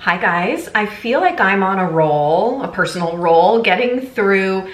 Hi guys, I feel like I'm on a roll, a personal roll, getting through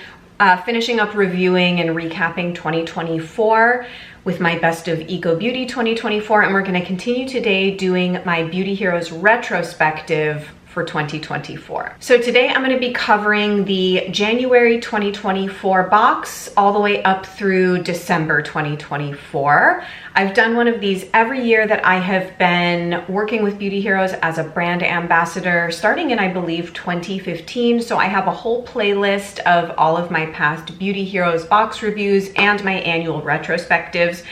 finishing up reviewing and recapping 2024 with my Best of Eco Beauty 2024, and we're going to continue today doing my Beauty Heroes retrospective for 2024. So today I'm going to be covering the January 2024 box all the way up through December 2024. I've done one of these every year that I have been working with Beauty Heroes as a brand ambassador, starting in, I believe, 2015. So I have a whole playlist of all of my past Beauty Heroes box reviews and my annual retrospectives.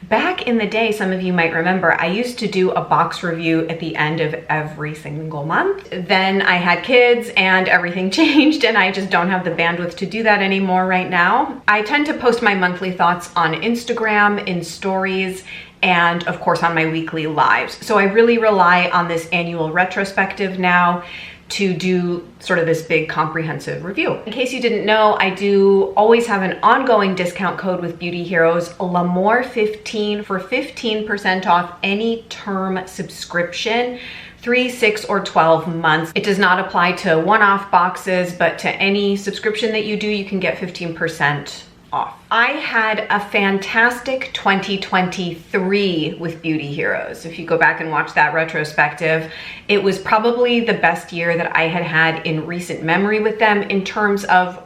Back in the day, some of you might remember, I used to do a box review at the end of every single month. Then I had kids and everything changed, and I just don't have the bandwidth to do that anymore right now. I tend to post my monthly thoughts on Instagram, in stories, and of course on my weekly lives. So I really rely on this annual retrospective now to do sort of this big comprehensive review. In case you didn't know, I do always have an ongoing discount code with Beauty Heroes, L'Amour15, for 15% off any term subscription, 3, 6, or 12 months. It does not apply to one-off boxes, but to any subscription that you do, you can get 15% off. I had a fantastic 2023 with Beauty Heroes. If you go back and watch that retrospective, it was probably the best year that I had had in recent memory with them in terms of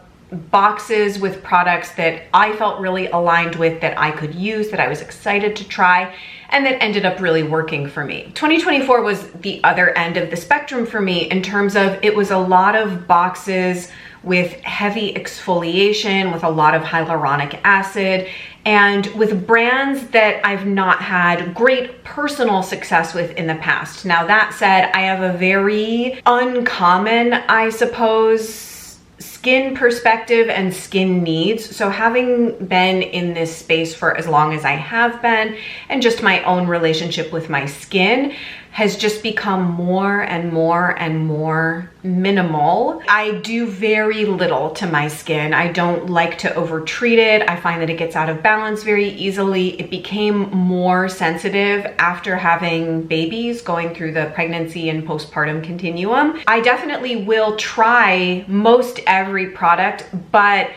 boxes with products that I felt really aligned with, that I could use, that I was excited to try, and that ended up really working for me. 2024 was the other end of the spectrum for me in terms of it was a lot of boxes with heavy exfoliation, with a lot of hyaluronic acid, and with brands that I've not had great personal success with in the past. Now that said, I have a very uncommon, I suppose, skin perspective and skin needs. So having been in this space for as long as I have been, and just my own relationship with my skin has just become more and more and more minimal. I do very little to my skin. I don't like to overtreat it. I find that it gets out of balance very easily. It became more sensitive after having babies, going through the pregnancy and postpartum continuum. I definitely will try most every product, but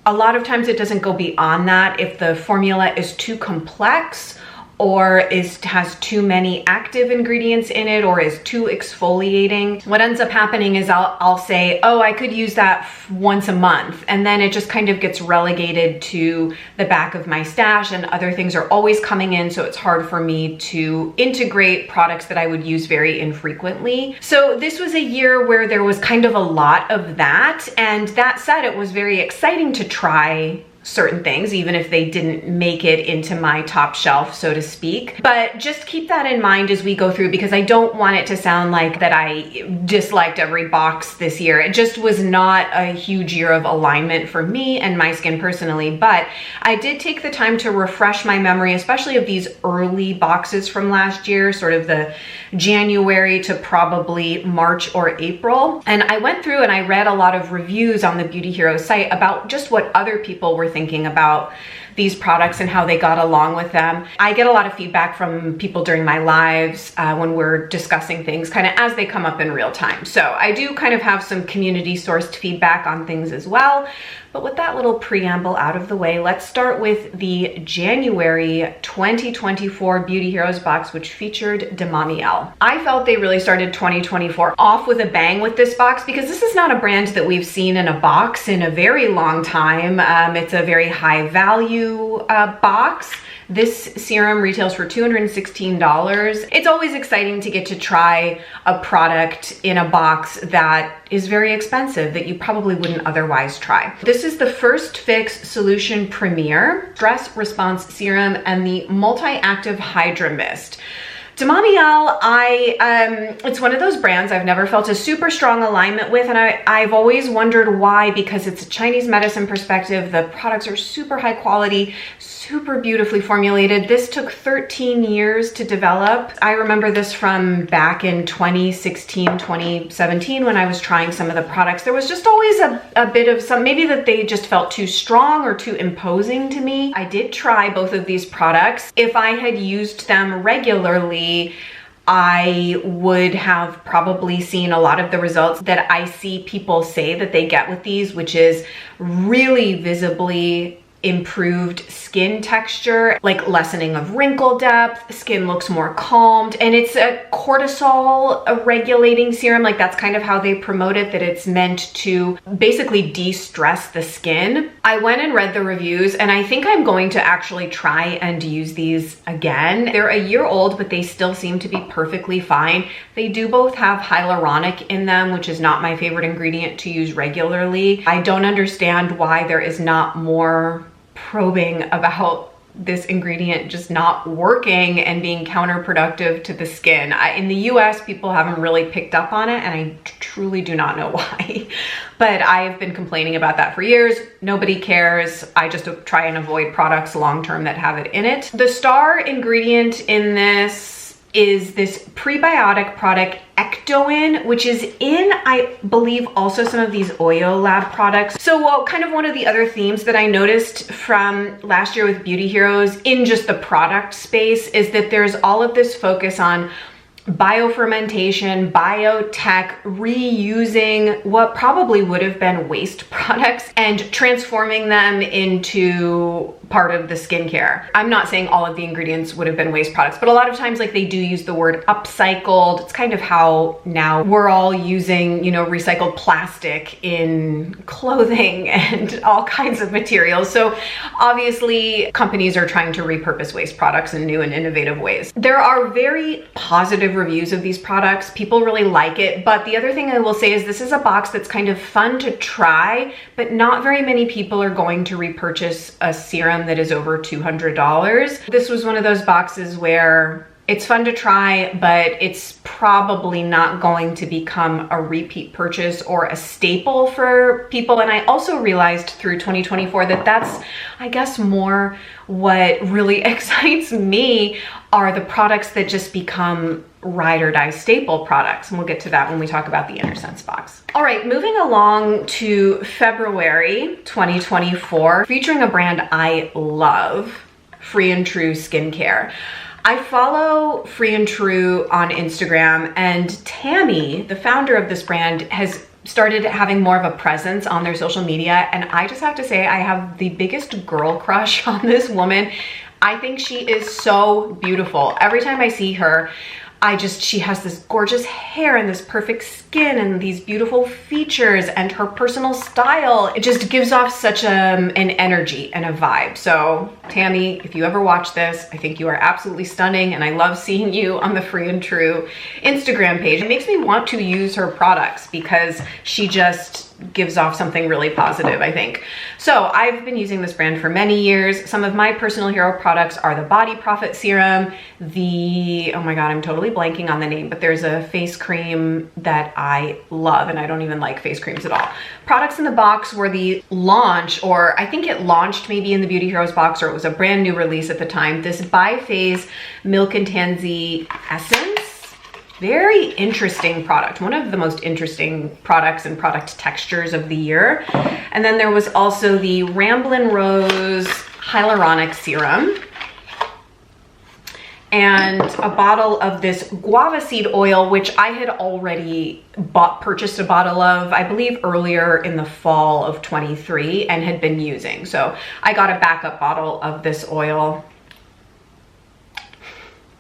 a lot of times it doesn't go beyond that. If the formula is too complex, or has too many active ingredients in it, or is too exfoliating, what ends up happening is I'll say, oh, I could use that once a month, and then it just kind of gets relegated to the back of my stash, and other things are always coming in, so it's hard for me to integrate products that I would use very infrequently. So this was a year where there was kind of a lot of that, and that said, it was very exciting to try certain things, even if they didn't make it into my top shelf, so to speak. But just keep that in mind as we go through, because I don't want it to sound like that I disliked every box this year. It just was not a huge year of alignment for me and my skin personally, but I did take the time to refresh my memory, especially of these early boxes from last year, sort of the January to probably March or April. And I went through and I read a lot of reviews on the Beauty Heroes site about just what other people were thinking about these products and how they got along with them. I get a lot of feedback from people during my lives when we're discussing things kind of as they come up in real time. So I do kind of have some community sourced feedback on things as well. But with that little preamble out of the way, let's start with the January 2024 Beauty Heroes box, which featured Deamiel. I felt they really started 2024 off with a bang with this box, because this is not a brand that we've seen in a box in a very long time. It's a very high value box. This serum retails for $216. It's always exciting to get to try a product in a box that is very expensive that you probably wouldn't otherwise try. This is the First Fix Solution Premier Stress Response Serum and the Multi-Active Hydramist. Deamiel, it's one of those brands I've never felt a super strong alignment with, and I've always wondered why, because it's a Chinese medicine perspective. The products are super high quality, super beautifully formulated. This took 13 years to develop. I remember this from back in 2016, 2017 when I was trying some of the products. There was just always a bit of some, maybe that they just felt too strong or too imposing to me. I did try both of these products. If I had used them regularly, I would have probably seen a lot of the results that I see people say that they get with these, which is really visibly improved skin texture, like lessening of wrinkle depth, skin looks more calmed, and it's a cortisol regulating serum. Like that's kind of how they promote it, that it's meant to basically de-stress the skin. I went and read the reviews, and I think I'm going to actually try and use these again. They're a year old, but they still seem to be perfectly fine. They do both have hyaluronic in them, which is not my favorite ingredient to use regularly. I don't understand why there is not more probing about this ingredient just not working and being counterproductive to the skin. In the US, people haven't really picked up on it, and I truly do not know why. But I've been complaining about that for years. Nobody cares. I just try and avoid products long-term that have it in it. The star ingredient in this is this prebiotic product Ectoin, which is in, I believe, also some of these Oyo Lab products. So kind of one of the other themes that I noticed from last year with Beauty Heroes in just the product space is that there's all of this focus on biofermentation, biotech, reusing what probably would have been waste products and transforming them into part of the skincare. I'm not saying all of the ingredients would have been waste products, but a lot of times like they do use the word upcycled. It's kind of how now we're all using, you know, recycled plastic in clothing and all kinds of materials. So obviously companies are trying to repurpose waste products in new and innovative ways. There are very positive reviews of these products. People really like it. But the other thing I will say is this is a box that's kind of fun to try, but not very many people are going to repurchase a serum that is over $200. This was one of those boxes where it's fun to try, but it's probably not going to become a repeat purchase or a staple for people. And I also realized through 2024 that that's, I guess, more what really excites me are the products that just become ride or die staple products. And we'll get to that when we talk about the Inner Sense box. All right, moving along to February 2024, featuring a brand I love, Free and True Skincare. I follow Free and True on Instagram, and Tammy, the founder of this brand, has started having more of a presence on their social media. And I just have to say, I have the biggest girl crush on this woman. I think she is so beautiful. Every time I see her, she has this gorgeous hair and this perfect skin and these beautiful features, and her personal style, it just gives off such an energy and a vibe. So Tammy, if you ever watch this, I think you are absolutely stunning, and I love seeing you on the Free and True Instagram page. It makes me want to use her products because she just gives off something really positive, I think. So I've been using this brand for many years. Some of my personal hero products are the Body Profit Serum, oh my God, I'm totally blanking on the name, but there's a face cream that I love, and I don't even like face creams at all. Products in the box were the launch, or I think it launched maybe in the Beauty Heroes box, or it was a brand new release at the time, this Bi-Phase Milk and Tansy Essence. Very interesting product, one of the most interesting products and product textures of the year. And then there was also the Ramblin Rose Hyaluronic Serum and a bottle of this guava seed oil, which I had already purchased a bottle of, I believe earlier in the fall of 23, and had been using. So I got a backup bottle of this oil.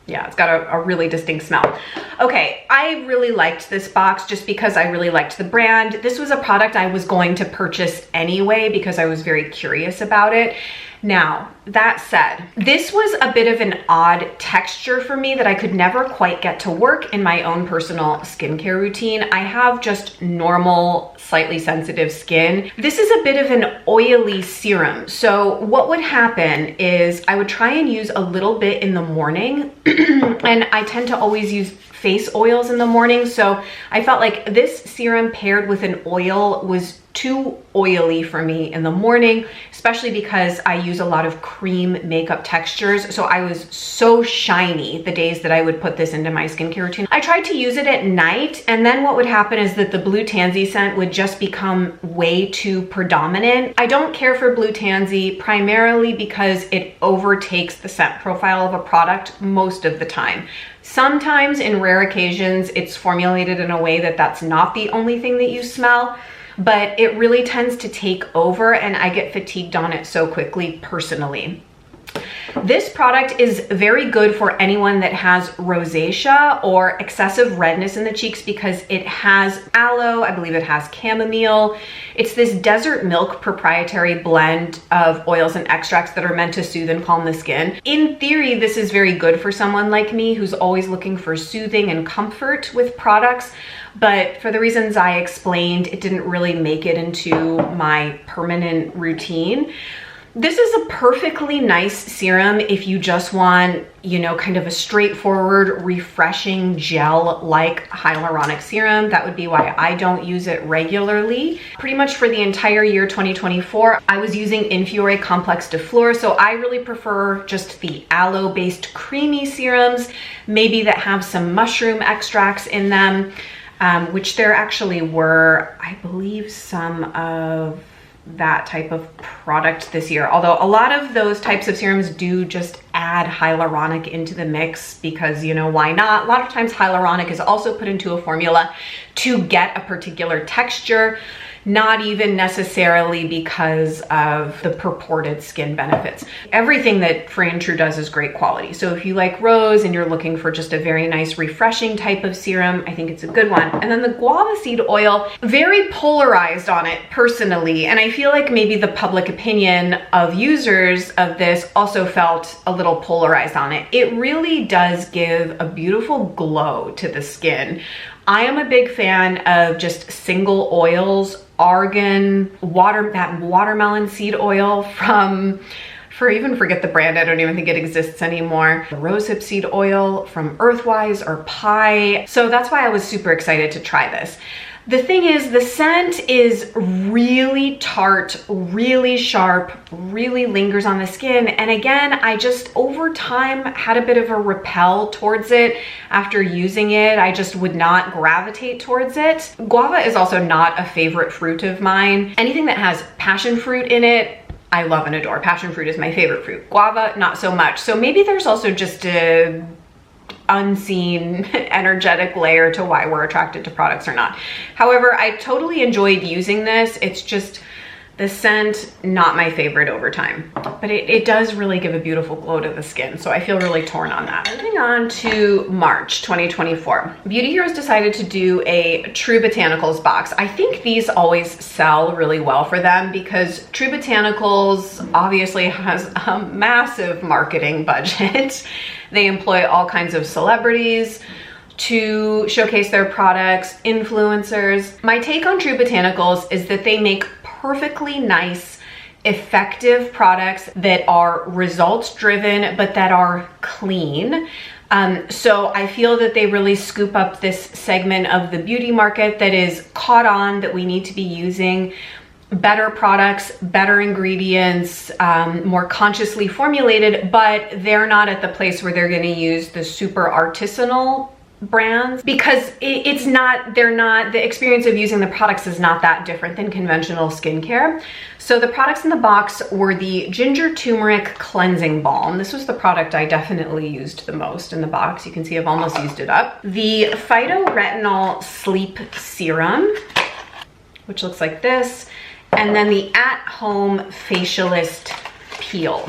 Yeah, it's got a really distinct smell. Okay, I really liked this box just because I really liked the brand. This was a product I was going to purchase anyway because I was very curious about it. Now, that said, this was a bit of an odd texture for me that I could never quite get to work in my own personal skincare routine. I have just normal, slightly sensitive skin. This is a bit of an oily serum. So what would happen is I would try and use a little bit in the morning, and I tend to always use face oils in the morning. So I felt like this serum paired with an oil was too oily for me in the morning, especially because I use a lot of cream makeup textures. So I was so shiny the days that I would put this into my skincare routine. I tried to use it at night, and then what would happen is that the blue tansy scent would just become way too predominant. I don't care for blue tansy primarily because it overtakes the scent profile of a product most of the time. Sometimes, in rare occasions, it's formulated in a way that that's not the only thing that you smell, but it really tends to take over, and I get fatigued on it so quickly personally. This product is very good for anyone that has rosacea or excessive redness in the cheeks because it has aloe, I believe it has chamomile. It's this desert milk proprietary blend of oils and extracts that are meant to soothe and calm the skin. In theory, this is very good for someone like me who's always looking for soothing and comfort with products, but for the reasons I explained, it didn't really make it into my permanent routine. This is a perfectly nice serum if you just want, you know, kind of a straightforward, refreshing gel-like hyaluronic serum. That would be why I don't use it regularly. Pretty much for the entire year 2024, I was using Infiore Complex de Fleur, so I really prefer just the aloe-based creamy serums, maybe that have some mushroom extracts in them, which there actually were, I believe, some of that type of product this year. Although a lot of those types of serums do just add hyaluronic into the mix because, you know, why not? A lot of times hyaluronic is also put into a formula to get a particular texture, not even necessarily because of the purported skin benefits. Everything that Free and True does is great quality. So if you like rose and you're looking for just a very nice refreshing type of serum, I think it's a good one. And then the guava seed oil, very polarized on it personally. And I feel like maybe the public opinion of users of this also felt a little polarized on it. It really does give a beautiful glow to the skin. I am a big fan of just single oils, argan, that watermelon seed oil from, forget the brand, I don't even think it exists anymore. The rosehip seed oil from Earthwise or Pi. So that's why I was super excited to try this. The thing is, the scent is really tart, really sharp, really lingers on the skin. And again, I just over time had a bit of a repel towards it. After using it, I just would not gravitate towards it. Guava is also not a favorite fruit of mine. Anything that has passion fruit in it, I love and adore. Passion fruit is my favorite fruit. Guava, not so much. So maybe there's also just a unseen energetic layer to why we're attracted to products or not. However, I totally enjoyed using this. It's just the scent, not my favorite over time, but it does really give a beautiful glow to the skin. So I feel really torn on that. Moving on to March 2024. Beauty Heroes decided to do a True Botanicals box. I think these always sell really well for them because True Botanicals obviously has a massive marketing budget. They employ all kinds of celebrities to showcase their products, influencers. My take on True Botanicals is that they make perfectly nice, effective products that are results driven, but that are clean. So I feel that they really scoop up this segment of the beauty market that is caught on that we need to be using better products, better ingredients, more consciously formulated, but they're not at the place where they're going to use the super artisanal brands because the experience of using the products is not that different than conventional skincare. So the products in the box were the Ginger Turmeric Cleansing Balm. This was the product I definitely used the most in the box. You can see I've almost used it up. The Phyto-Retinol Sleep Serum, which looks like this, and then the At-Home Facialist Peel.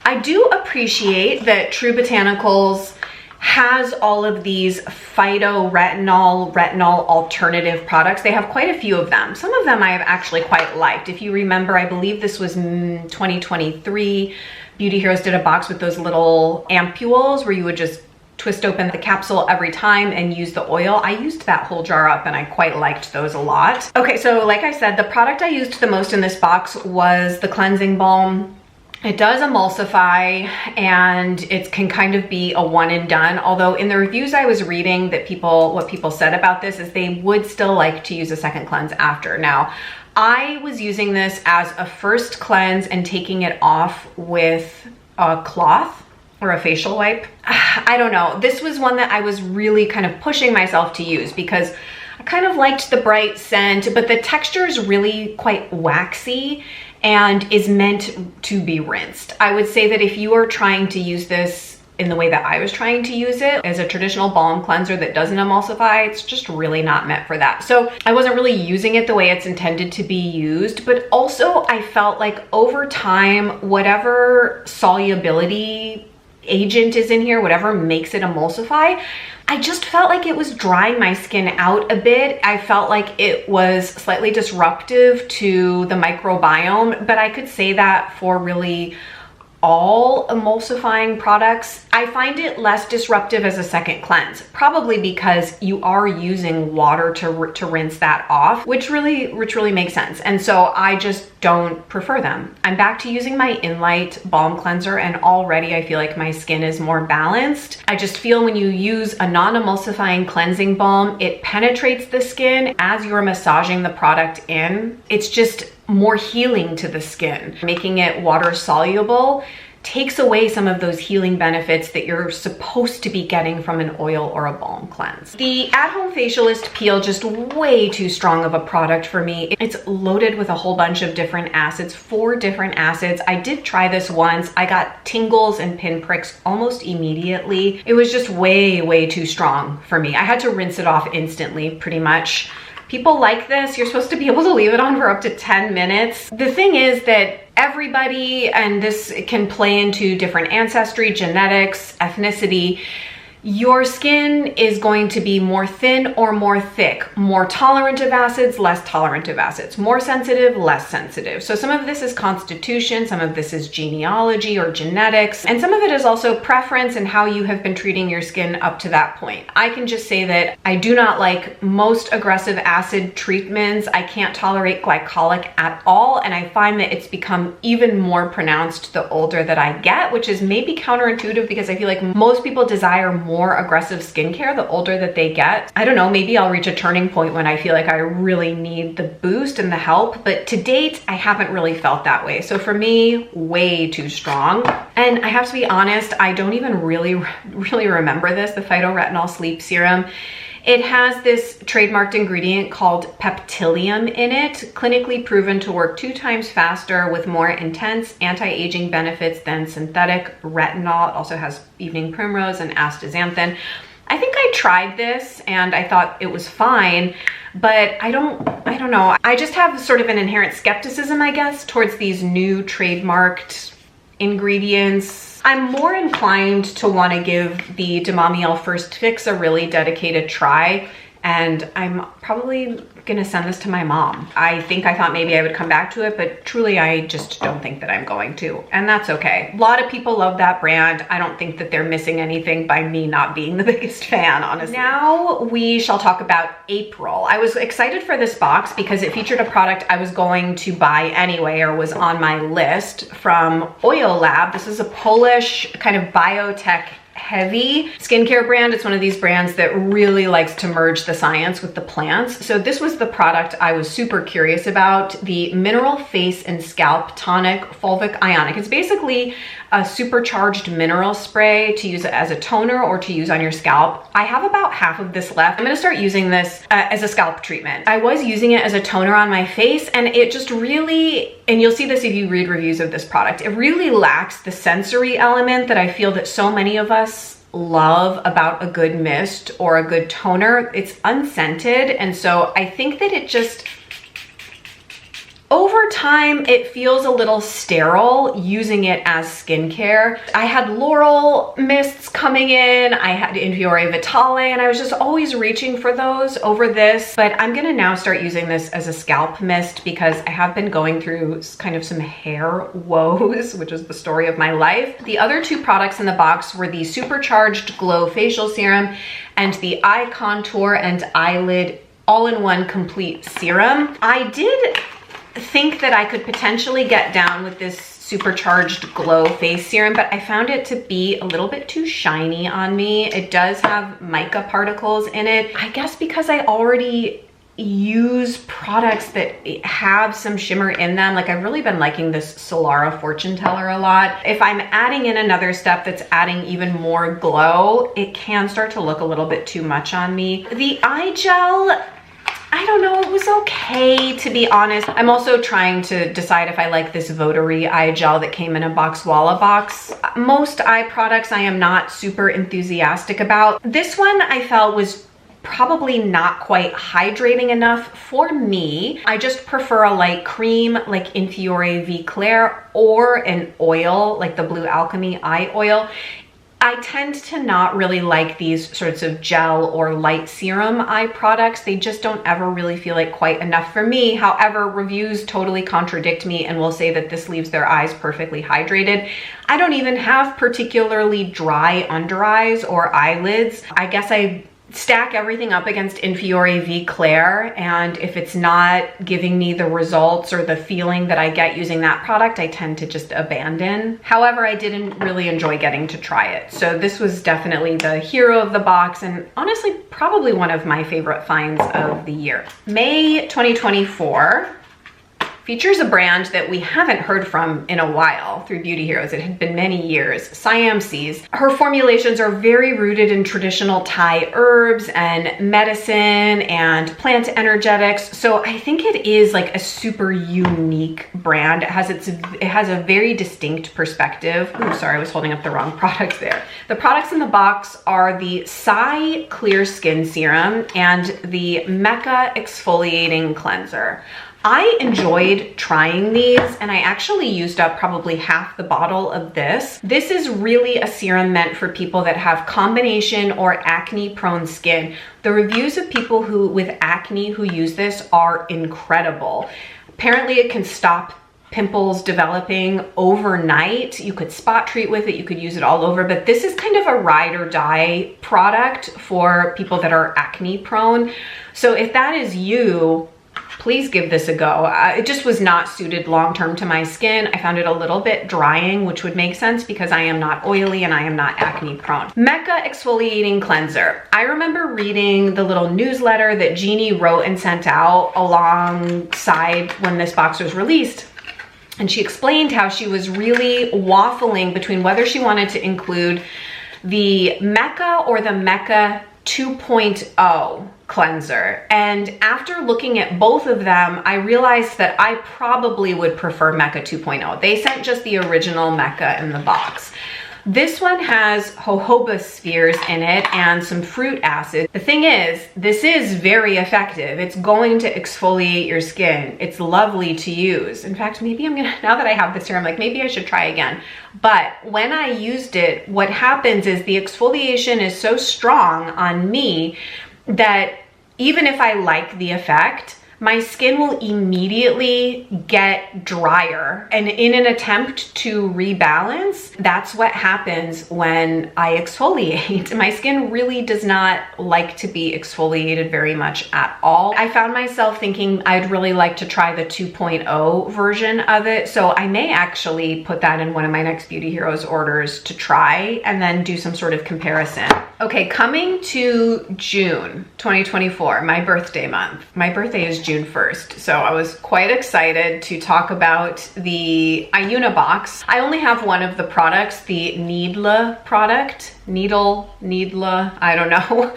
I do appreciate that True Botanicals has all of these phyto-retinol, retinol alternative products. They have quite a few of them. Some of them I have actually quite liked. If you remember, I believe this was 2023, Beauty Heroes did a box with those little ampules where you would just twist open the capsule every time and use the oil. I used that whole jar up and I quite liked those a lot. Okay, so like I said, the product I used the most in this box was the cleansing balm. It does emulsify, and it can kind of be a one and done. Although in the reviews I was reading, that what people said about this is they would still like to use a second cleanse after. Now, I was using this as a first cleanse and taking it off with a cloth or a facial wipe. I don't know. This was one that I was really kind of pushing myself to use because I kind of liked the bright scent, but the texture is really quite waxy and is meant to be rinsed. I would say that if you are trying to use this in the way that I was trying to use it, as a traditional balm cleanser that doesn't emulsify, it's just really not meant for that. So I wasn't really using it the way it's intended to be used, but also I felt like over time, whatever solubility agent is in here, whatever makes it emulsify, I just felt like it was drying my skin out a bit. I felt like it was slightly disruptive to the microbiome, but I could say that for really all emulsifying products. I find it less disruptive as a second cleanse, probably because you are using water to rinse that off, which really makes sense. And so I just don't prefer them. I'm back to using my Inlight balm cleanser, and already I feel like my skin is more balanced. I just feel when you use a non-emulsifying cleansing balm, it penetrates the skin as you're massaging the product in. It's just more healing to the skin. Making it water soluble takes away some of those healing benefits that you're supposed to be getting from an oil or a balm cleanse. The at-home facialist peel, just way too strong of a product for me. It's loaded with a whole bunch of different acids, 4 different acids. I did try this once. I got tingles and pinpricks almost immediately. It was just way too strong for me. I had to rinse it off instantly, pretty much. People like this. You're supposed to be able to leave it on for up to 10 minutes. The thing is that everybody, and this can play into different ancestry, genetics, ethnicity, your skin is going to be more thin or more thick, more tolerant of acids, less tolerant of acids, more sensitive, less sensitive. So some of this is constitution, some of this is genealogy or genetics, and some of it is also preference and how you have been treating your skin up to that point. I can just say that I do not like most aggressive acid treatments. I can't tolerate glycolic at all, and I find that it's become even more pronounced the older that I get, which is maybe counterintuitive because I feel like most people desire more aggressive skincare the older that they get. I don't know, maybe I'll reach a turning point when I feel like I really need the boost and the help, but to date, I haven't really felt that way. So for me, way too strong. And I have to be honest, I don't even really remember this, the Phyto-Retinol Sleep Serum. It has this trademarked ingredient called peptilium in it, clinically proven to work 2 times faster with more intense anti-aging benefits than synthetic retinol. It also has evening primrose and astaxanthin. I think I tried this and I thought it was fine, but I don't know. I just have sort of an inherent skepticism, I guess, towards these new trademarked ingredients. I'm more inclined to want to give the Deamiel First Fix a really dedicated try, and I'm probably gonna send this to my mom. I thought maybe I would come back to it, but truly I just don't think that I'm going to, and that's okay. A lot of people love that brand. I don't think that they're missing anything by me not being the biggest fan, honestly. Now we shall talk about April. I was excited for this box because it featured a product I was going to buy anyway, or was on my list, from Oil Lab. This is a Polish kind of biotech heavy skincare brand. It's one of these brands that really likes to merge the science with the plants. So this was the product I was super curious about, the Mineral Face and Scalp Tonic Fulvic Ionic. It's basically a supercharged mineral spray to use it as a toner or to use on your scalp. I have about half of this left. I'm gonna start using this as a scalp treatment. I was using it as a toner on my face, and it just really, and you'll see this if you read reviews of this product, it really lacks the sensory element that I feel that so many of us love about a good mist or a good toner. It's unscented, and so I think that it just, over time, it feels a little sterile using it as skincare. I had Laurel mists coming in, I had Infiore Vitale, and I was just always reaching for those over this, but I'm gonna now start using this as a scalp mist because I have been going through kind of some hair woes, which is the story of my life. The other 2 products in the box were the Supercharged Glow Facial Serum and the Eye Contour and Eyelid All-in-One Complete Serum. I did think that I could potentially get down with this Supercharged Glow Face Serum, but I found it to be a little bit too shiny on me. It does have mica particles in it. I guess because I already use products that have some shimmer in them. Like I've really been liking this Solara Fortune Teller a lot. If I'm adding in another step that's adding even more glow, it can start to look a little bit too much on me. The eye gel, I don't know, it was okay, to be honest. I'm also trying to decide if I like this Votary eye gel that came in a Boxwalla box. Most eye products I am not super enthusiastic about. This one I felt was probably not quite hydrating enough for me. I just prefer a light cream like In Fiore V Claire or an oil like the Blue Alchemy eye oil. I tend to not really like these sorts of gel or light serum eye products. They just don't ever really feel like quite enough for me. However, reviews totally contradict me and will say that this leaves their eyes perfectly hydrated. I don't even have particularly dry under eyes or eyelids. I guess I stack everything up against In Fiore V Claire, and if it's not giving me the results or the feeling that I get using that product, I tend to just abandon. However, I didn't really enjoy getting to try it. So this was definitely the hero of the box, and honestly, probably one of my favorite finds of the year. May 2024 features a brand that we haven't heard from in a while through Beauty Heroes. It had been many years, Siam. Her formulations are very rooted in traditional Thai herbs and medicine and plant energetics. So I think it is like a super unique brand. It has a very distinct perspective. Oh, sorry, I was holding up the wrong products there. The products in the box are the Sai Clear Skin Serum and the Mekha Exfoliating Cleanser. I enjoyed trying these, and I actually used up probably half the bottle of this. This is really a serum meant for people that have combination or acne prone skin. The reviews of people with acne who use this are incredible. Apparently it can stop pimples developing overnight. You could spot treat with it, you could use it all over, but this is kind of a ride or die product for people that are acne prone. So if that is you, please give this a go. It just was not suited long-term to my skin. I found it a little bit drying, which would make sense because I am not oily and I am not acne prone. Mekha Exfoliating Cleanser. I remember reading the little newsletter that Jeannie wrote and sent out alongside when this box was released. And she explained how she was really waffling between whether she wanted to include the Mekha or the Mekha 2.0 cleanser. And after looking at both of them, I realized that I probably would prefer Mekha 2.0. They sent just the original Mekha in the box. This one has jojoba spheres in it and some fruit acid. The thing is, this is very effective. It's going to exfoliate your skin. It's lovely to use. In fact, maybe I'm gonna, now that I have this here, I'm like, maybe I should try again. But when I used it, what happens is the exfoliation is so strong on me that even if I like the effect, my skin will immediately get drier. And in an attempt to rebalance, that's what happens when I exfoliate. My skin really does not like to be exfoliated very much at all. I found myself thinking I'd really like to try the 2.0 version of it. So I may actually put that in one of my next Beauty Heroes orders to try and then do some sort of comparison. Okay, coming to June 2024, my birthday month. My birthday is June 1st, so I was quite excited to talk about the Ayuna box. I only have one of the products, the Needla product. Needla, I don't know.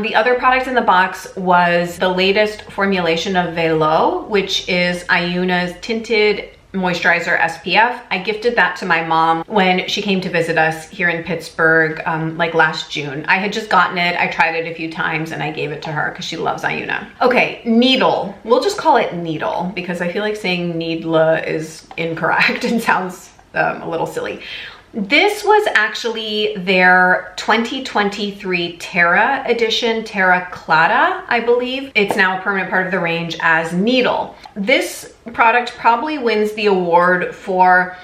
The other product in the box was the latest formulation of Velo, which is Ayuna's tinted moisturizer SPF. I gifted that to my mom when she came to visit us here in Pittsburgh, like last June. I had just gotten it, I tried it a few times, and I gave it to her because she loves Ayuna. Okay, Needle. We'll just call it Needle because I feel like saying Needla is incorrect and sounds a little silly. This was actually their 2023 Terra edition, Terra Clada, I believe. It's now a permanent part of the range as Needle. This product probably wins the award for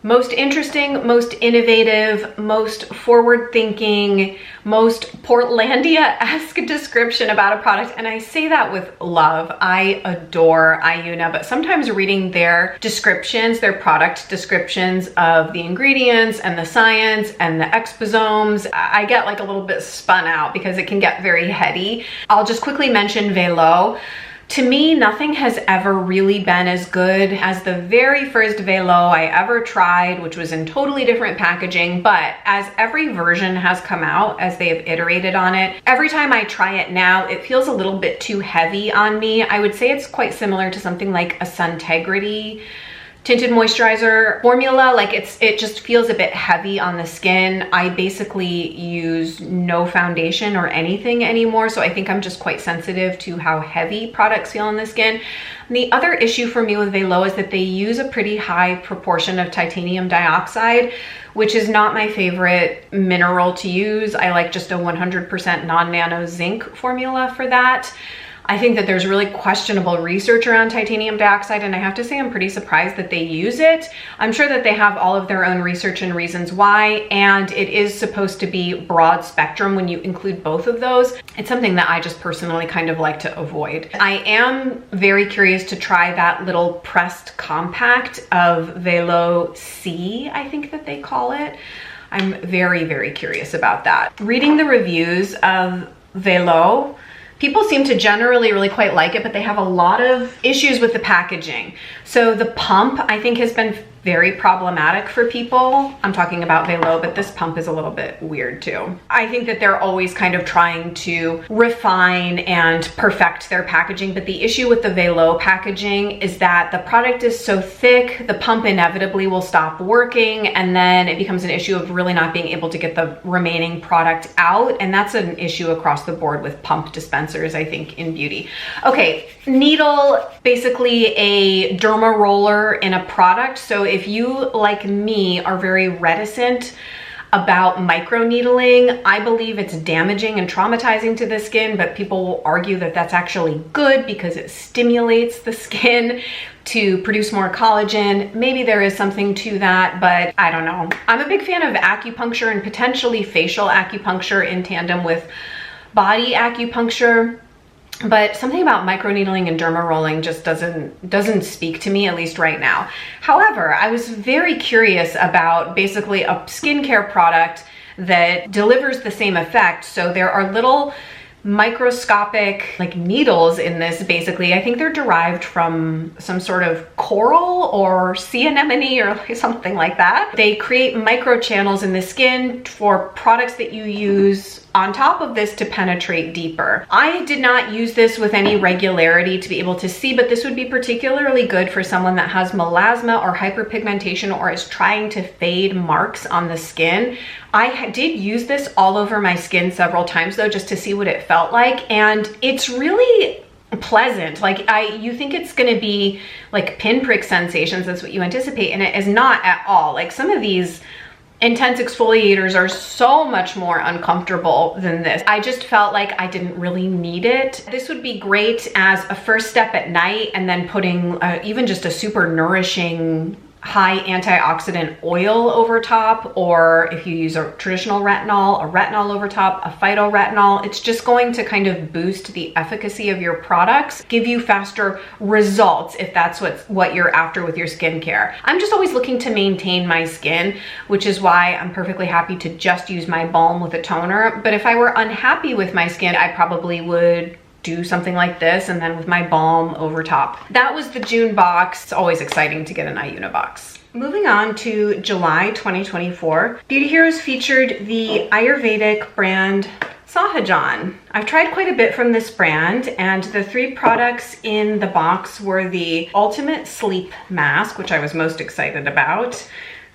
most interesting, most innovative, most forward-thinking, most Portlandia-esque description about a product. And I say that with love. I adore Ayuna, but sometimes reading their descriptions, their product descriptions of the ingredients and the science and the exposomes, I get like a little bit spun out because it can get very heady. I'll just quickly mention Velo. To me, nothing has ever really been as good as the very first Velo I ever tried, which was in totally different packaging. But as every version has come out, as they have iterated on it, every time I try it now, it feels a little bit too heavy on me. I would say it's quite similar to something like a Suntegrity tinted moisturizer formula. Like it just feels a bit heavy on the skin. I basically use no foundation or anything anymore, so I think I'm just quite sensitive to how heavy products feel on the skin. And the other issue for me with Velo is that they use a pretty high proportion of titanium dioxide, which is not my favorite mineral to use. I like just a 100% non-nano zinc formula for that. I think that there's really questionable research around titanium dioxide, and I have to say I'm pretty surprised that they use it. I'm sure that they have all of their own research and reasons why, and it is supposed to be broad spectrum when you include both of those. It's something that I just personally kind of like to avoid. I am very curious to try that little pressed compact of Velo C, I think that they call it. I'm very, very curious about that. Reading the reviews of Velo, people seem to generally really quite like it, but they have a lot of issues with the packaging. So the pump, I think, has been very problematic for people. I'm talking about Velo, but this pump is a little bit weird too. I think that they're always kind of trying to refine and perfect their packaging, but the issue with the Velo packaging is that the product is so thick, the pump inevitably will stop working, and then it becomes an issue of really not being able to get the remaining product out, and that's an issue across the board with pump dispensers, I think, in beauty. Okay, needle, basically a derma roller in a product. So if you, like me, are very reticent about microneedling, I believe it's damaging and traumatizing to the skin, but people will argue that that's actually good because it stimulates the skin to produce more collagen. Maybe there is something to that, but I don't know. I'm a big fan of acupuncture and potentially facial acupuncture in tandem with body acupuncture. But something about microneedling and derma rolling just doesn't speak to me, at least right now. However, I was very curious about basically a skincare product that delivers the same effect. So there are little microscopic like needles in this. Basically, I think they're derived from some sort of coral or sea anemone or something like that. They create microchannels in the skin for products that you use on top of this to penetrate deeper. I did not use this with any regularity to be able to see, but this would be particularly good for someone that has melasma or hyperpigmentation or is trying to fade marks on the skin. I did use this all over my skin several times though, just to see what it felt like, and it's really pleasant. Like you think it's going to be like pinprick sensations, that's what you anticipate, and it is not at all. Like some of these intense exfoliators are so much more uncomfortable than this. I just felt like I didn't really need it. This would be great as a first step at night, and then putting even just a super nourishing high antioxidant oil over top, or if you use a traditional retinol, a retinol over top, a phyto-retinol, it's just going to kind of boost the efficacy of your products, give you faster results if that's what you're after with your skincare. I'm just always looking to maintain my skin, which is why I'm perfectly happy to just use my balm with a toner. But if I were unhappy with my skin, I probably would do something like this and then with my balm over top. That was the June box. It's always exciting to get an Ayuna box. Moving on to July 2024, Beauty Heroes featured the Ayurvedic brand Sahajan. I've tried quite a bit from this brand, and the 3 products in the box were the Ultimate Sleep Mask, which I was most excited about,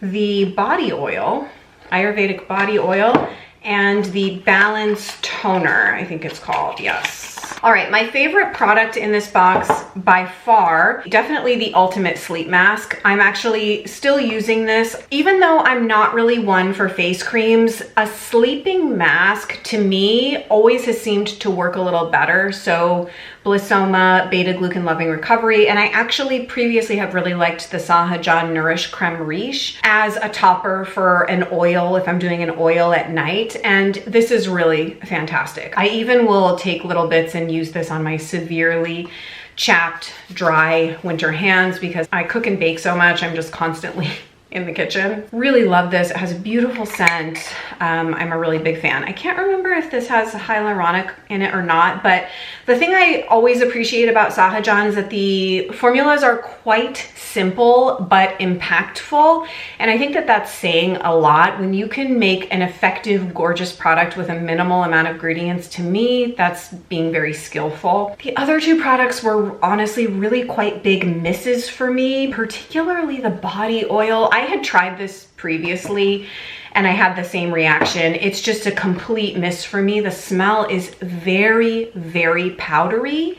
the body oil, Ayurvedic body oil, and the Balance Toner, I think it's called, yes. All right, my favorite product in this box by far, definitely the Ultimate Sleep Mask. I'm actually still using this. Even though I'm not really one for face creams, a sleeping mask to me always has seemed to work a little better. So Blissoma Beta Glucan Loving Recovery, and I actually previously have really liked the Sahajan Nourish Creme Riche as a topper for an oil if I'm doing an oil at night, and this is really fantastic. I even will take little bits and use this on my severely chapped, dry winter hands because I cook and bake so much. I'm just constantly in the kitchen. Really love this. It has a beautiful scent. I'm a really big fan. I can't remember if this has hyaluronic in it or not, but the thing I always appreciate about Sahajan is that the formulas are quite simple but impactful, and I think that that's saying a lot. When you can make an effective, gorgeous product with a minimal amount of ingredients, to me, that's being very skillful. The other two products were honestly really quite big misses for me, particularly the body oil. I had tried this previously and I had the same reaction. It's just a complete miss for me. The smell is very, very powdery,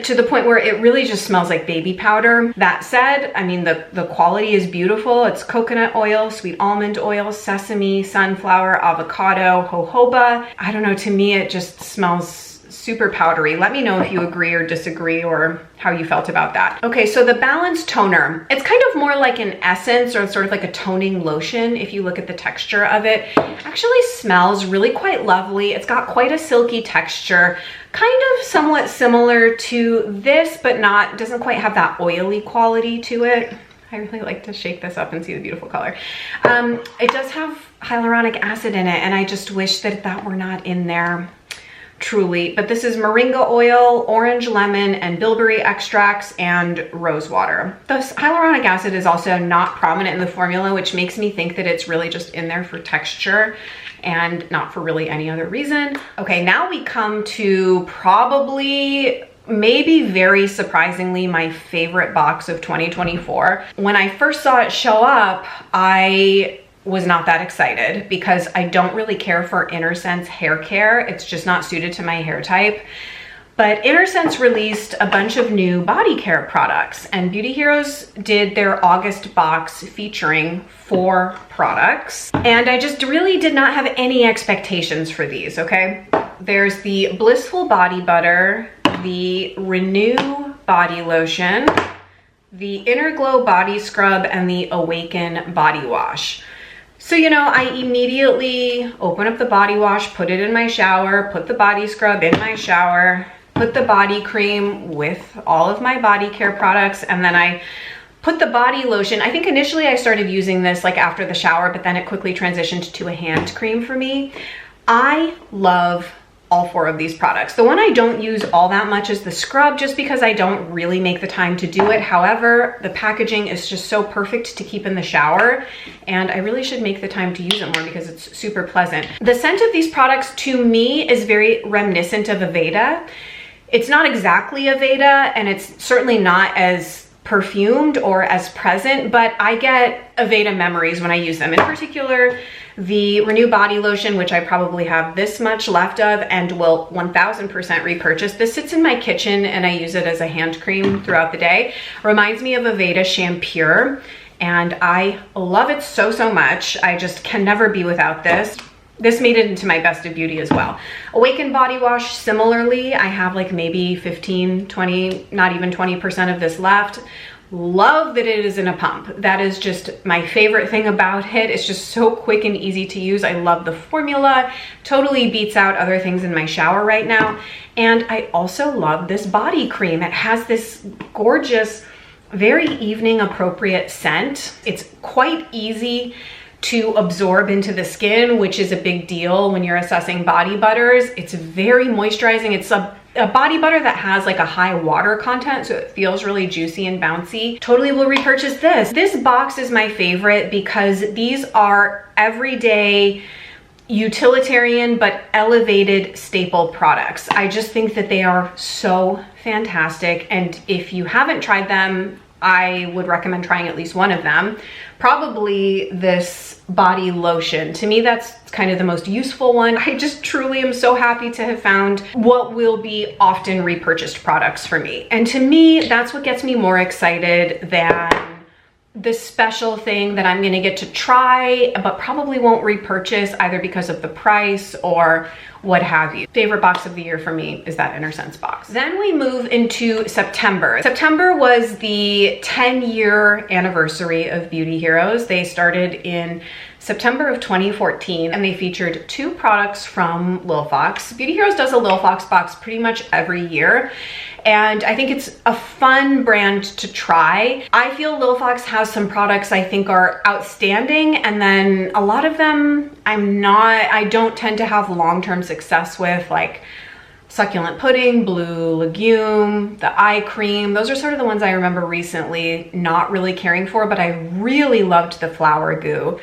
to the point where it really just smells like baby powder. That said, I mean, the quality is beautiful. It's coconut oil, sweet almond oil, sesame, sunflower, avocado, jojoba. I don't know, to me, it just smells super powdery. Let me know if you agree or disagree or how you felt about that. Okay, so the Balance Toner, it's kind of more like an essence or sort of like a toning lotion if you look at the texture of it. Actually smells really quite lovely. It's got quite a silky texture, kind of somewhat similar to this, but doesn't quite have that oily quality to it. I really like to shake this up and see the beautiful color. It does have hyaluronic acid in it, and I just wish that that were not in there. Truly, but this is moringa oil, orange lemon, and bilberry extracts, and rose water. The hyaluronic acid is also not prominent in the formula, which makes me think that it's really just in there for texture and not for really any other reason. Okay, now we come to probably, maybe very surprisingly, my favorite box of 2024. When I first saw it show up, I was not that excited because I don't really care for Intersense hair care. It's just not suited to my hair type. But Intersense released a bunch of new body care products, and Beauty Heroes did their August box featuring 4 products. And I just really did not have any expectations for these, okay? There's the Blissful Body Butter, the Renew Body Lotion, the Inner Glow Body Scrub, and the Awaken Body Wash. So, you know, I immediately open up the body wash, put it in my shower, put the body scrub in my shower, put the body cream with all of my body care products, and then I put the body lotion. I think initially I started using this like after the shower, but then it quickly transitioned to a hand cream for me. I love all 4 of these products. The one I don't use all that much is the scrub, just because I don't really make the time to do it. However, the packaging is just so perfect to keep in the shower, and I really should make the time to use it more because it's super pleasant. The scent of these products to me is very reminiscent of Aveda. It's not exactly Aveda, and it's certainly not as perfumed or as present, but I get Aveda memories when I use them. In particular, the Renew Body Lotion, which I probably have this much left of and will 1000% repurchase. This sits in my kitchen and I use it as a hand cream throughout the day. Reminds me of Aveda Shampure, and I love it so, so much. I just can never be without this. This made it into my best of beauty as well. Awaken Body Wash, similarly, I have like maybe 15, 20, not even 20% of this left. Love that it is in a pump. That is just my favorite thing about it. It's just so quick and easy to use. I love the formula. Totally beats out other things in my shower right now. And I also love this body cream. It has this gorgeous, very evening appropriate scent. It's quite easy to absorb into the skin, which is a big deal when you're assessing body butters. It's very moisturizing. It's a body butter that has like a high water content, so it feels really juicy and bouncy. Totally will repurchase this. This box is my favorite because these are everyday, utilitarian, but elevated staple products. I just think that they are so fantastic, and if you haven't tried them, I would recommend trying at least one of them. Probably this body lotion. To me, that's kind of the most useful one. I just truly am so happy to have found what will be often repurchased products for me. And to me, that's what gets me more excited than the special thing that I'm gonna get to try, but probably won't repurchase either because of the price or what have you. Favorite box of the year for me is that Inner Sense box. Then we move into September. September was the 10-year anniversary of Beauty Heroes. They started in September of 2014, and they featured 2 products from Lil Fox. Beauty Heroes does a Lil Fox box pretty much every year, and I think it's a fun brand to try. I feel Lil Fox has some products I think are outstanding, and then a lot of them I don't tend to have long-term success with, like Succulent Pudding, Blue Legume, the eye cream. Those are sort of the ones I remember recently not really caring for, but I really loved the Flower Goo.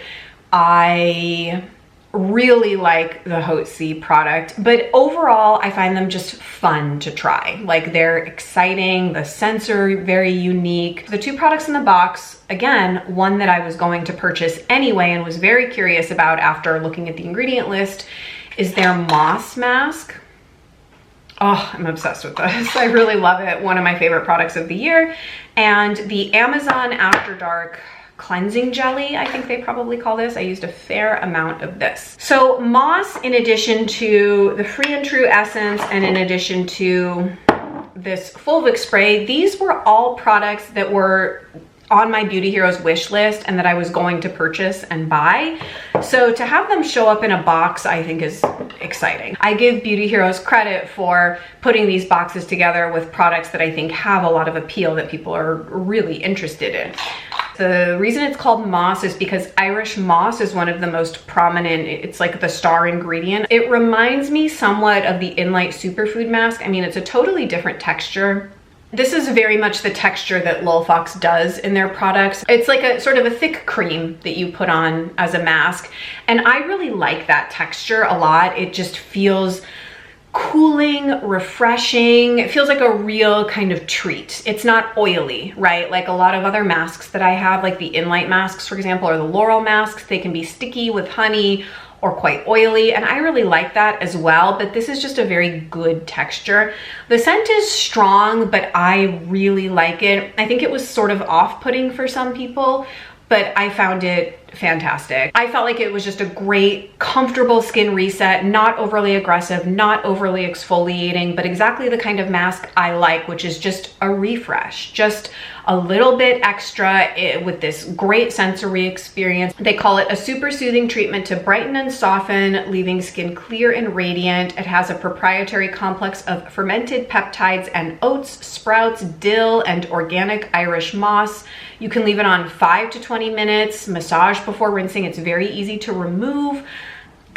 I really like the Hotzi product, but overall I find them just fun to try. Like, they're exciting, the scents are very unique. The 2 products in the box, again, one that I was going to purchase anyway and was very curious about after looking at the ingredient list, is their Moss Mask. Oh, I'm obsessed with this. I really love it. One of my favorite products of the year. And the Amazon After Dark cleansing jelly, I think they probably call this. I used a fair amount of this. So Moss, in addition to the Free and True Essence, and in addition to this Fulvic spray, these were all products that were on my Beauty Heroes wish list and that I was going to purchase and buy. So to have them show up in a box, I think is exciting. I give Beauty Heroes credit for putting these boxes together with products that I think have a lot of appeal that people are really interested in. The reason it's called Moss is because Irish moss is one of the most prominent, it's like the star ingredient. It reminds me somewhat of the Inlight Superfood Mask. I mean, it's a totally different texture. This is very much the texture that Lil Fox does in their products. It's like a sort of a thick cream that you put on as a mask. And I really like that texture a lot. It just feels cooling, refreshing. It feels like a real kind of treat. It's not oily, right? Like a lot of other masks that I have, like the Inlight masks, for example, or the Laurel masks, they can be sticky with honey or quite oily, and I really like that as well, but this is just a very good texture. The scent is strong, but I really like it. I think it was sort of off-putting for some people, but I found it fantastic. I felt like it was just a great, comfortable skin reset, not overly aggressive, not overly exfoliating, but exactly the kind of mask I like, which is just a refresh, just a little bit extra with this great sensory experience. They call it a super soothing treatment to brighten and soften, leaving skin clear and radiant. It has a proprietary complex of fermented peptides and oats, sprouts, dill, and organic Irish moss. You can leave it on 5 to 20 minutes, massage before rinsing. It's very easy to remove.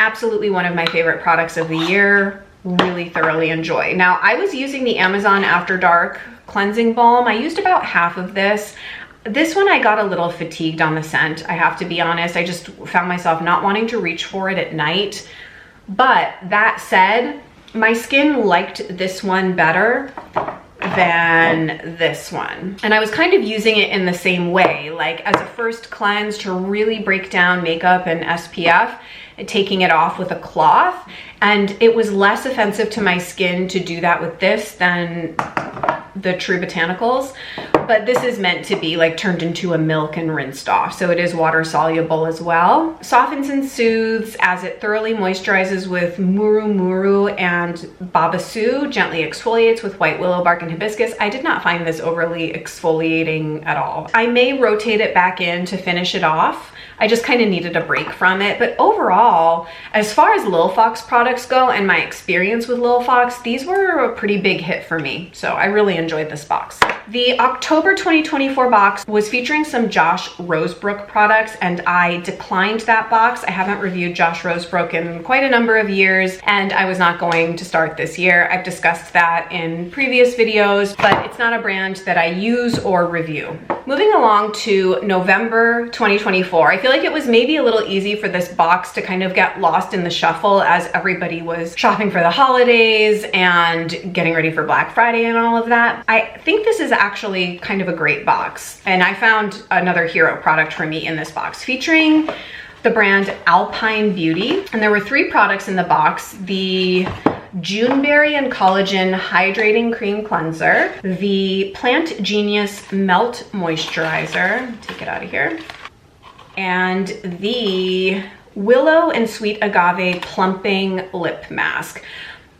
Absolutely one of my favorite products of the year. Really thoroughly enjoy. Now, I was using the Amazon After Dark cleansing balm. I used about half of this. This one I got a little fatigued on the scent, I have to be honest. I just found myself not wanting to reach for it at night. But that said, my skin liked this one better than this one. And I was kind of using it in the same way, like as a first cleanse to really break down makeup and SPF, and taking it off with a cloth. And it was less offensive to my skin to do that with this than the True Botanicals. But this is meant to be like turned into a milk and rinsed off. So it is water soluble as well. Softens and soothes as it thoroughly moisturizes with Muru Muru and Babasu. Gently exfoliates with white willow bark and hibiscus. I did not find this overly exfoliating at all. I may rotate it back in to finish it off. I just kind of needed a break from it. But overall, as far as Lil Fox products go and my experience with Lil Fox, these were a pretty big hit for me. So I really enjoyed this box. The October 2024 box was featuring some Josh Rosebrook products, and I declined that box. I haven't reviewed Josh Rosebrook in quite a number of years, and I was not going to start this year. I've discussed that in previous videos, but it's not a brand that I use or review. Moving along to November 2024, I feel like it was maybe a little easy for this box to kind of get lost in the shuffle as everybody was shopping for the holidays and getting ready for Black Friday and all of that. I think this is actually kind of a great box, and I found another hero product for me in this box featuring the brand Alpine Beauty, and there were 3 products in the box. The Juneberry and Collagen Hydrating Cream Cleanser, the Plant Genius Melt Moisturizer, take it out of here, and the Willow and Sweet Agave Plumping Lip Mask.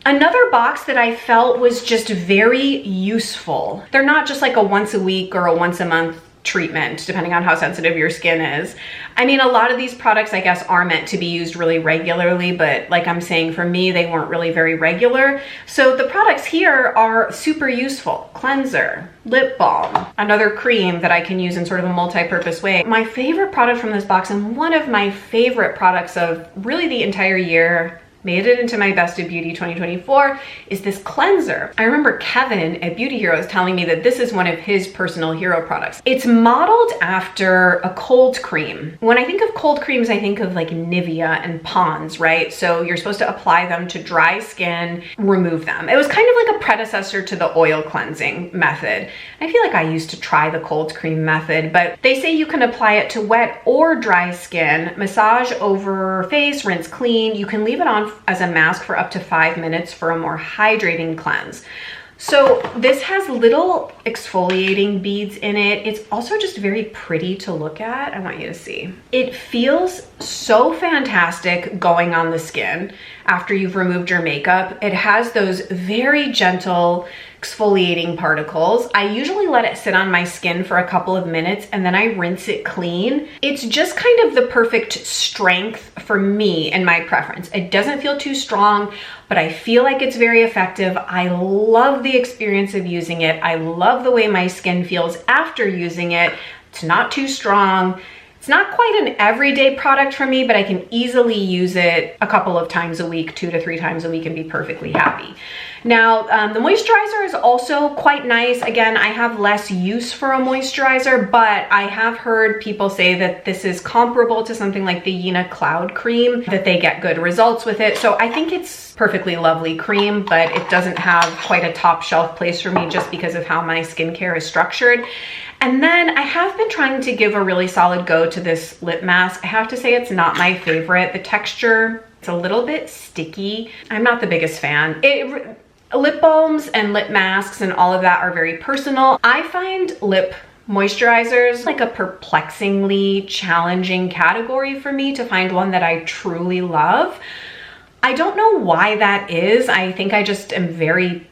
Another box that I felt was just very useful. They're not just like a once a week or a once a month treatment, depending on how sensitive your skin is. I mean, a lot of these products, I guess, are meant to be used really regularly, but like I'm saying, for me, they weren't really very regular. So the products here are super useful. Cleanser, lip balm, another cream that I can use in sort of a multi-purpose way. My favorite product from this box, and one of my favorite products of really the entire year, made it into my Best of Beauty 2024, is this cleanser. I remember Kevin at Beauty Heroes telling me that this is one of his personal hero products. It's modeled after a cold cream. When I think of cold creams, I think of like Nivea and Pond's, right? So you're supposed to apply them to dry skin, remove them. It was kind of like a predecessor to the oil cleansing method. I feel like I used to try the cold cream method, but they say you can apply it to wet or dry skin, massage over face, rinse clean. You can leave it on as a mask for up to 5 minutes for a more hydrating cleanse. So this has little exfoliating beads in it. It's also just very pretty to look at. I want you to see. It feels so fantastic going on the skin after you've removed your makeup. It has those very gentle exfoliating particles. I usually let it sit on my skin for a couple of minutes and then I rinse it clean. It's just kind of the perfect strength for me and my preference. It doesn't feel too strong, but I feel like it's very effective. I love the experience of using it. I love the way my skin feels after using it. It's not too strong. It's not quite an everyday product for me, but I can easily use it a couple of times a week, 2 to 3 times a week, and be perfectly happy. Now, the moisturizer is also quite nice. Again, I have less use for a moisturizer, but I have heard people say that this is comparable to something like the Iuna Cloud Cream, that they get good results with it. So I think it's perfectly lovely cream, but it doesn't have quite a top shelf place for me just because of how my skincare is structured. And then I have been trying to give a really solid go to this lip mask. I have to say it's not my favorite. The texture, it's a little bit sticky. I'm not the biggest fan. Lip balms and lip masks and all of that are very personal. I find lip moisturizers like a perplexingly challenging category for me to find one that I truly love. I don't know why that is. I think I just am very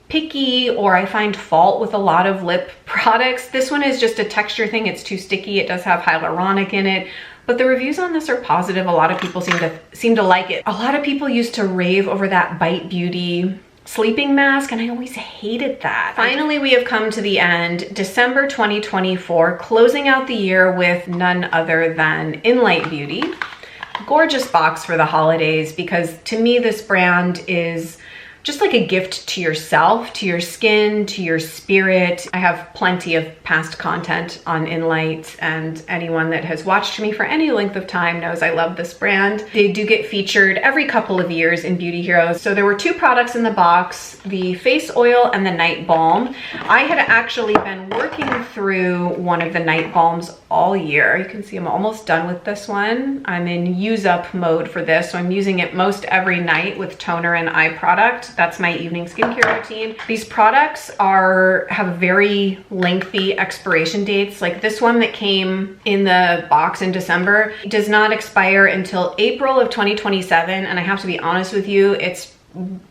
picky, or I find fault with a lot of lip products. This one is just a texture thing. It's too sticky. It does have hyaluronic in it, but the reviews on this are positive. A lot of people seem to like it. A lot of people used to rave over that Bite Beauty sleeping mask, and I always hated that. Finally, we have come to the end, December 2024, closing out the year with none other than Inlight Beauty. Gorgeous box for the holidays, because to me this brand is just like a gift to yourself, to your skin, to your spirit. I have plenty of past content on Inlight, and anyone that has watched me for any length of time knows I love this brand. They do get featured every couple of years in Beauty Heroes. So there were 2 products in the box, the face oil and the night balm. I had actually been working through one of the night balms all year. You can see I'm almost done with this one. I'm in use up mode for this, so I'm using it most every night with toner and eye product. That's my evening skincare routine. These products have very lengthy expiration dates. Like this one that came in the box in December does not expire until April of 2027. And I have to be honest with you, it's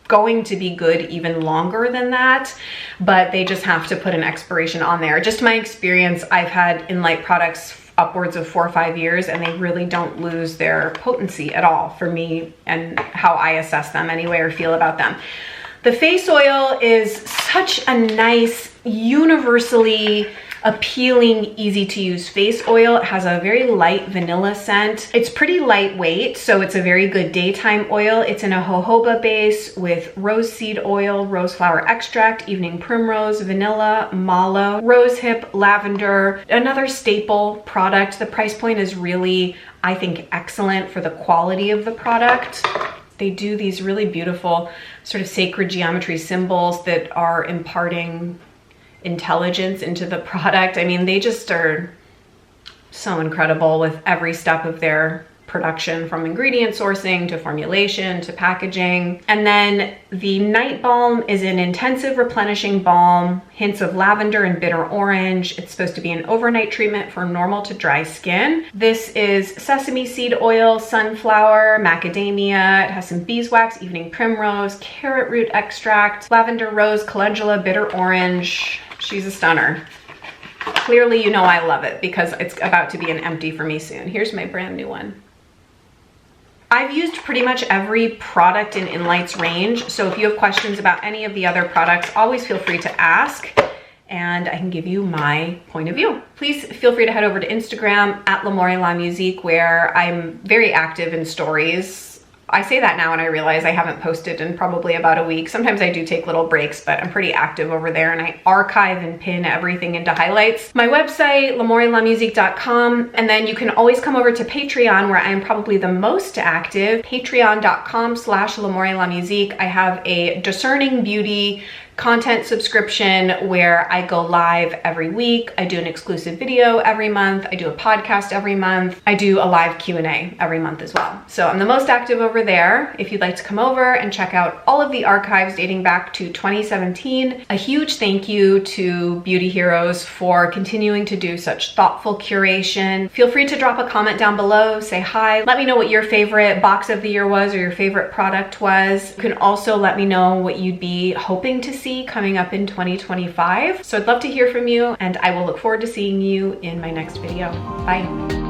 going to be good even longer than that, but they just have to put an expiration on there. Just my experience, I've had Inlight products upwards of 4 or 5 years, and they really don't lose their potency at all for me and how I assess them anyway or feel about them. The face oil is such a nice, universally appealing, easy to use face oil. It has a very light vanilla scent. It's pretty lightweight, so it's a very good daytime oil. It's in a jojoba base with rose seed oil, rose flower extract, evening primrose, vanilla, mallow, rosehip, lavender, another staple product. The price point is really, I think, excellent for the quality of the product. They do these really beautiful sort of sacred geometry symbols that are imparting intelligence into the product. I mean, they just are so incredible with every step of their production, from ingredient sourcing to formulation to packaging. And then the night balm is an intensive replenishing balm, hints of lavender and bitter orange. It's supposed to be an overnight treatment for normal to dry skin. This is sesame seed oil, sunflower, macadamia. It has some beeswax, evening primrose, carrot root extract, lavender, rose, calendula, bitter orange. She's a stunner. Clearly, you know I love it because it's about to be an empty for me soon. Here's my brand new one. I've used pretty much every product in Inlight's range, so if you have questions about any of the other products, always feel free to ask and I can give you my point of view. Please feel free to head over to Instagram at @LaMoriLaMusique, where I'm very active in stories. I say that now and I realize I haven't posted in probably about a week. Sometimes I do take little breaks, but I'm pretty active over there and I archive and pin everything into highlights. My website, lamorilamusique.com, and then you can always come over to Patreon, where I'm probably the most active, patreon.com/lamorilamusique. I have a Discerning Beauty content subscription where I go live every week. I do an exclusive video every month. I do a podcast every month. I do a live Q&A every month as well. So I'm the most active over there. If you'd like to come over and check out all of the archives dating back to 2017, a huge thank you to Beauty Heroes for continuing to do such thoughtful curation. Feel free to drop a comment down below, say hi. Let me know what your favorite box of the year was or your favorite product was. You can also let me know what you'd be hoping to see coming up in 2025. So I'd love to hear from you and I will look forward to seeing you in my next video. Bye.